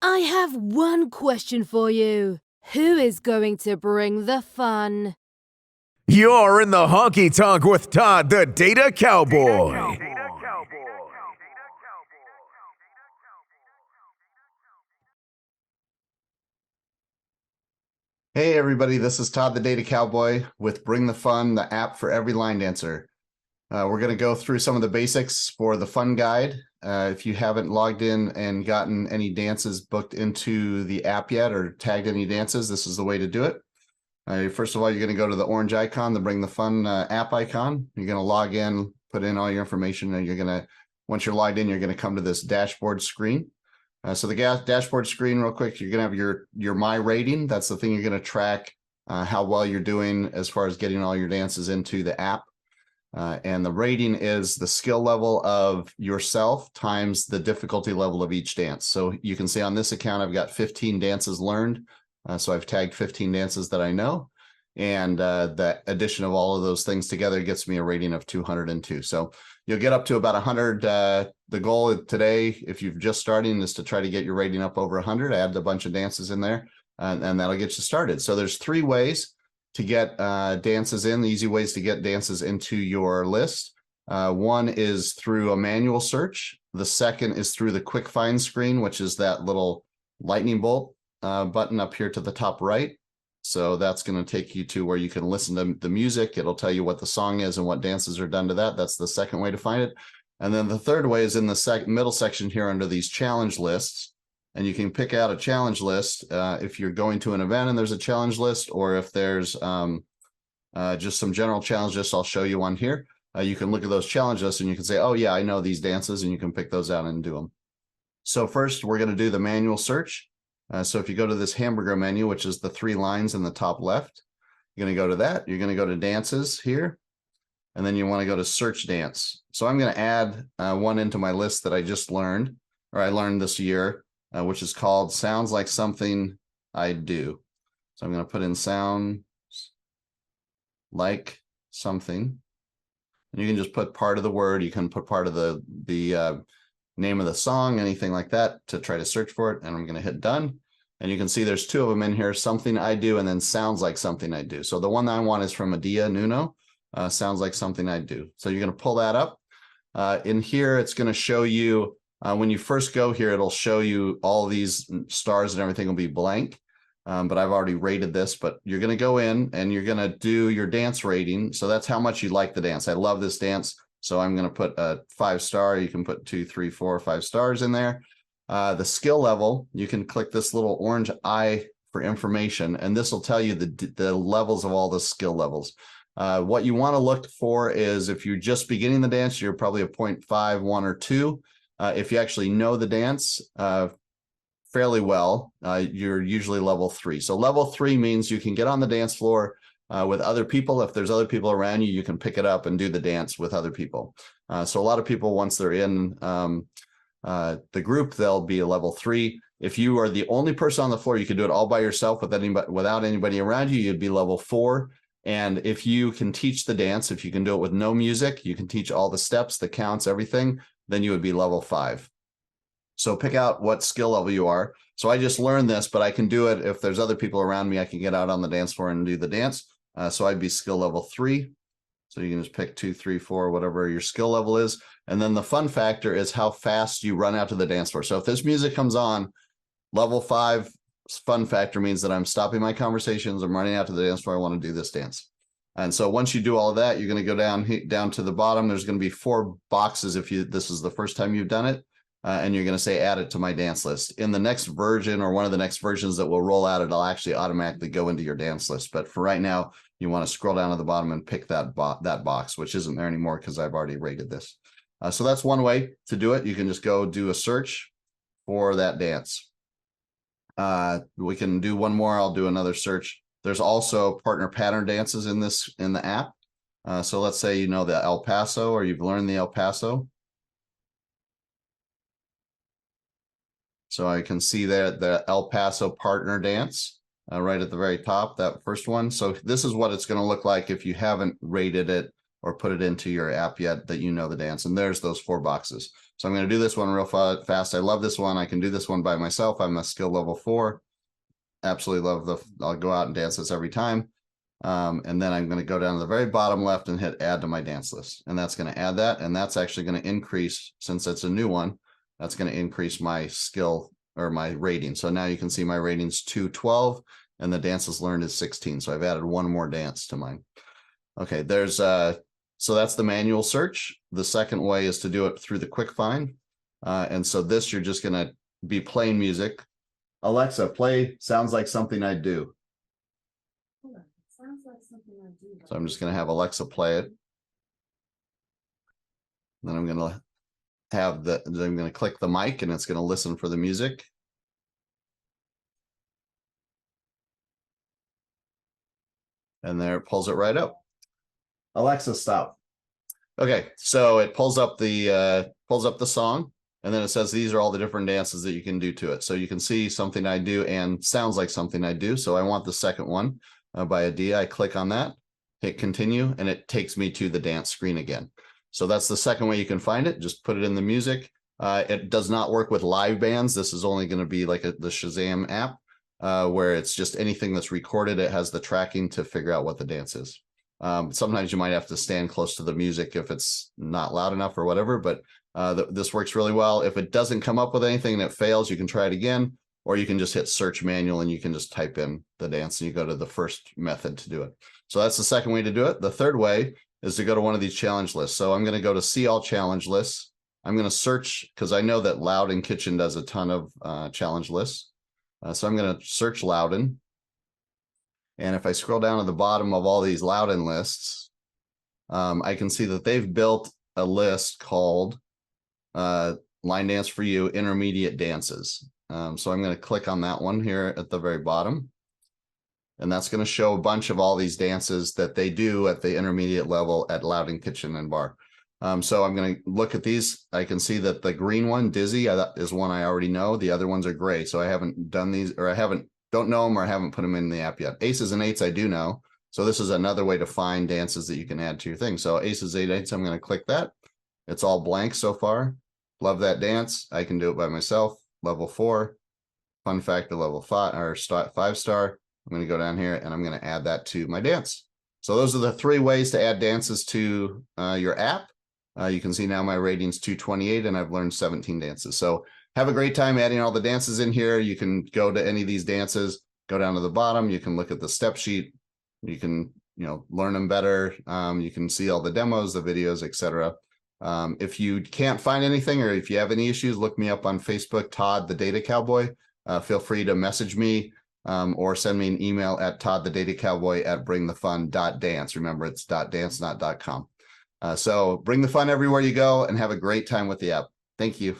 I have one question for you. Who is going to bring the fun? You're in the honky tonk with Todd, the Data Cowboy. Hey everybody, this is Todd the Data Cowboy with Bring the Fun, the app for every line dancer. We're going to go through some of the basics for the fun guide. If you haven't logged in and gotten any dances booked into the app yet or tagged any dances, this is the way to do it. First of all, you're going to go to the orange icon, the Bring the Fun app icon. You're going to log in, put in all your information, and once you're logged in, you're going to come to this dashboard screen. So the dashboard screen, real quick, you're going to have your My Rating. That's the thing you're going to track how well you're doing as far as getting all your dances into the app. And the rating is the skill level of yourself times the difficulty level of each dance. So you can see on this account, I've got 15 dances learned. So I've tagged 15 dances that I know. And the addition of all of those things together gets me a rating of 202. So you'll get up to about 100. The goal today, if you're just starting, is to try to get your rating up over 100. I add a bunch of dances in there, and that'll get you started. So there's 3 ways to get dances in, the easy ways to get dances into your list. One is through a manual search. The second is through the QuickFind Screen, which is that little lightning bolt button up here to the top right. So that's going to take you to where you can listen to the music. It'll tell you what the song is and what dances are done to that. That's the second way to find it. And then the third way is in the middle section here under these challenge lists. And you can pick out a challenge list if you're going to an event and there's a challenge list, or if there's just some general challenge lists, I'll show you one here. You can look at those challenge lists and you can say, oh yeah, I know these dances, and you can pick those out and do them. So first we're going to do the manual search. So if you go to this hamburger menu, which is the 3 lines in the top left, you're going to go to that. You're going to go to dances here, and then you want to go to search dance. So I'm going to add one into my list that I just learned, or I learned this year, which is called Sounds Like Something I Do. So I'm going to put in sounds like something. And you can just put part of the word. You can put part of the name of the song, anything like that, to try to search for it. And I'm going to hit done. And you can see there's 2 of them in here, Something I Do, and then Sounds Like Something I Do. So the one that I want is from Adia Nuno, Sounds Like Something I Do. So you're going to pull that up. In here, it's going to show you, when you first go here, it'll show you all these stars and everything will be blank. But I've already rated this, but you're going to go in and you're going to do your dance rating. So that's how much you like the dance. I love this dance. So I'm going to put a 5-star. You can put 2, 3, 4, 5 stars in there. The skill level, you can click this little orange eye for information, and this will tell you the levels of all the skill levels. What you want to look for is if you're just beginning the dance, you're probably a 0.5, 1, or 2. If you actually know the dance fairly well, you're usually level 3. So level 3 means you can get on the dance floor with other people. If there's other people around you, you can pick it up and do the dance with other people. So a lot of people, once they're in the group, they'll be a level 3. If you are the only person on the floor, you can do it all by yourself without anybody around you, you'd be level 4. And if you can teach the dance, if you can do it with no music, you can teach all the steps, the counts, everything, then you would be level 5. So pick out what skill level you are. So I just learned this, but I can do it if there's other people around me. I can get out on the dance floor and do the dance. So I'd be skill level 3. So you can just pick 2, 3, 4, whatever your skill level is. And then the fun factor is how fast you run out to the dance floor. So if this music comes on, level 5 fun factor means that I'm stopping my conversations. I'm running out to the dance floor. I want to do this dance. And so once you do all of that, you're going to go down to the bottom. There's going to be 4 boxes if this is the first time you've done it. And you're going to say, add it to my dance list. In the next version, or one of the next versions that will roll out, it'll actually automatically go into your dance list. But for right now, you want to scroll down to the bottom and pick that box, which isn't there anymore because I've already rated this. So that's one way to do it. You can just go do a search for that dance. We can do one more. I'll do another search. There's also partner pattern dances in the app. So let's say you know the El Paso, or you've learned the El Paso. So I can see that the El Paso partner dance right at the very top, that first one. So this is what it's going to look like if you haven't rated it or put it into your app yet, that you know the dance. And there's those 4 boxes. So I'm going to do this one real fast. I love this one. I can do this one by myself. I'm a skill level 4. Absolutely love I'll go out and dance this every time. And then I'm going to go down to the very bottom left and hit add to my dance list. And that's going to add that. And that's actually going to increase, since it's a new one, that's going to increase my skill or my rating. So now you can see my rating's 212 and the dances learned is 16. So I've added one more dance to mine. Okay, there's so that's the manual search. The second way is to do it through the QuickFind. And so this, you're just going to be playing music. Alexa, play Sounds Like Something I Do. Sounds like something I do. So I'm just going to have Alexa play it. Then I'm going to I'm going to click the mic and it's going to listen for the music. And there it pulls it right up. Alexa, stop. Okay, so it pulls up the song, and then it says these are all the different dances that you can do to it. So you can see Something I Do and Sounds Like Something I Do. So I want the second one by Adia. I click on that, hit continue, and it takes me to the dance screen again. So that's the second way you can find it. Just put it in the music. It does not work with live bands. This is only going to be like the Shazam app, where it's just anything that's recorded. It has the tracking to figure out what the dance is. Sometimes you might have to stand close to the music if it's not loud enough or whatever, but this works really well. If it doesn't come up with anything and it fails, you can try it again, or you can just hit search manual and you can just type in the dance and you go to the first method to do it. So that's the second way to do it. The third way is to go to one of these challenge lists. So I'm going to go to see all challenge lists. I'm going to search because I know that Loudon Kitchen does a ton of challenge lists. So I'm going to search Loudon. And if I scroll down to the bottom of all these Loudon lists, I can see that they've built a list called Line Dance for You Intermediate Dances. So I'm going to click on that one here at the very bottom. And that's going to show a bunch of all these dances that they do at the intermediate level at Loudon Kitchen and Bar. So I'm going to look at these. I can see that the green one, Dizzy, is one I already know. The other ones are gray. So I haven't done these, or don't know them, or I haven't put them in the app yet. Aces and Eights I do know. So this is another way to find dances that you can add to your thing. So Aces, Eights, I'm going to click that. It's all blank so far. Love that dance. I can do it by myself. Level 4. Fun fact, the level 5 or 5-star. I'm going to go down here and I'm going to add that to my dance. So those are the 3 ways to add dances to your app. You can see now my rating's 228 and I've learned 17 dances. So have a great time adding all the dances in here. You can go to any of these dances, go down to the bottom. You can look at the step sheet. You can, learn them better. You can see all the demos, the videos, etc. If you can't find anything, or if you have any issues, look me up on Facebook, Todd the Data Cowboy. Feel free to message me or send me an email at toddthedatacowboy@bringthefun.dance. Remember, it's .dance, not .com. So bring the fun everywhere you go and have a great time with the app. Thank you.